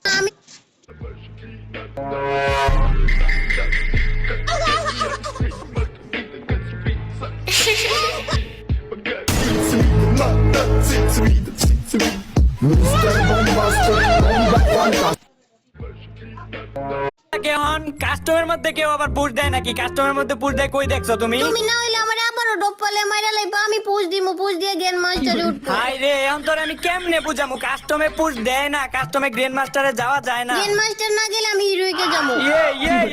আমি কেমন কাস্টমের মধ্যে কেউ আবার পুশ দেয় নাকি? কাস্টমের মধ্যে পুশ দেয় কই দেখছো তুমি? তুমি না হইলে আমার আবারও ডপ্পালে মাইরা লাইবা, আমি পুষ দিমু, পুষ দিয়ে গেন মাস্টারে উঠবো। হাই রে, এখন তোর আমি কেমনে বুঝামু? কাস্টমে পুশ দেয় না, কাস্টমে গ্র্যান্ড মাস্টারে যাওয়া যায় না। গেন মাস্টার না গেলে আমি হিরোইকে যাবো।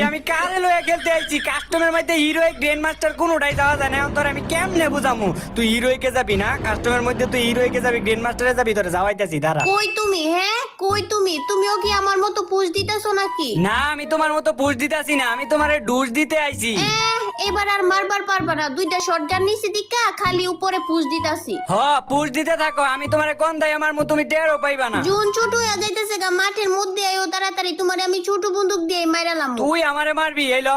আমি কারে লয়ে খেলতে আইছি? কাস্টমের মধ্যে হিরোইক গ্র্যান্ড মাস্টার কোনোটাই যাওয়া যায় না। এখন তোর আমি কেমনে বুঝামু? তুই হিরোইকে যাবি না, কাস্টমের মধ্যে তুই হিরোইকে যাবি, গ্র্যান্ড মাস্টারে যাবি, তোরে যাওয়াইতাছি দাঁড়া। কই তুমি? হ্যাঁ কই তুমি? তুমিও কি আমার মতো পুষ দিতেছো নাকি? না, আমি তোমার মতো পুশ দিতাছি না, আমি তোমারে ডুস দিতে আইছি। এবার আর মারবার পারবা না, দুইটা শটগান নিচে দিকা খালি উপরে পুষ দিতাছি। হ, পুশ দিতে থাকো, আমি তোমারে কোন দাই আমার মতো তুমি টেরও পাইবা না। জুন ছোট হয়ে যাইতেছে গা, মাঠের মধ্যে আইও তাড়াতাড়ি, তোমারে আমি ছোট বন্দুক দিয়ে মাইরালাম। তুই আমারে মারবি? এইলো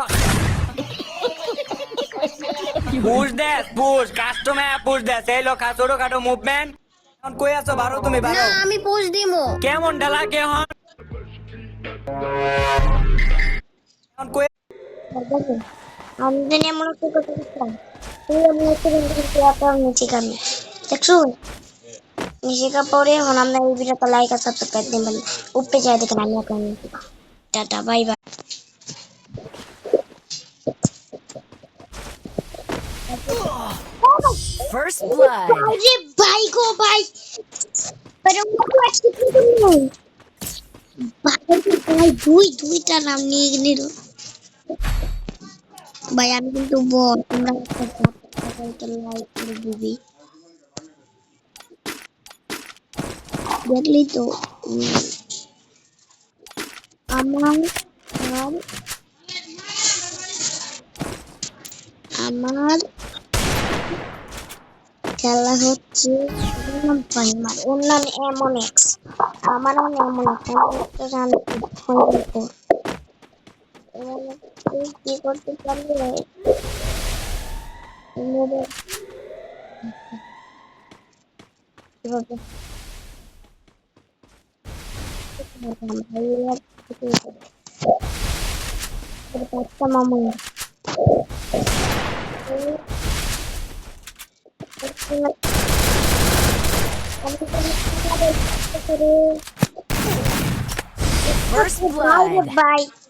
পুশ দেস, পুশ কাস্টমে পুশ দেস, এইলো ছোট খাটো মুভমেন্ট। এখন কই আছো? বারো তুমি না বারো। আমি পুষ দিমু। কেমন ডালা কেমন? এখন কই? আমি জানি এমন একটা কথা বলছিলাম, তুই আমি একটা বন্ধু আপনার নিচে গামি দেখছো নিচে পরে এখন আমরা এই ভিডিওটা লাইক আর সাবস্ক্রাইব দিবেন, উপরে যাই দেখেন আমি আপনার নিচে। Tata bye bye. First blood. আরে ভাই গো ভাই, pero no আজকে কি করব ভাই, দুইটা নাম নিয়ে নিল ভাই। আমি কিন্তু বল তোমরা একটা লাইক করে দিবি, দেখলি তো। আমার আর আমার খেলা হচ্ছে, ওর নাম ফাইমার, ওর নাম এমন এক্স, আমার নাম এমন এক্স। আমি একটা রান কি করতে পারলে কিভাবে একটা মামু First blood. ভাই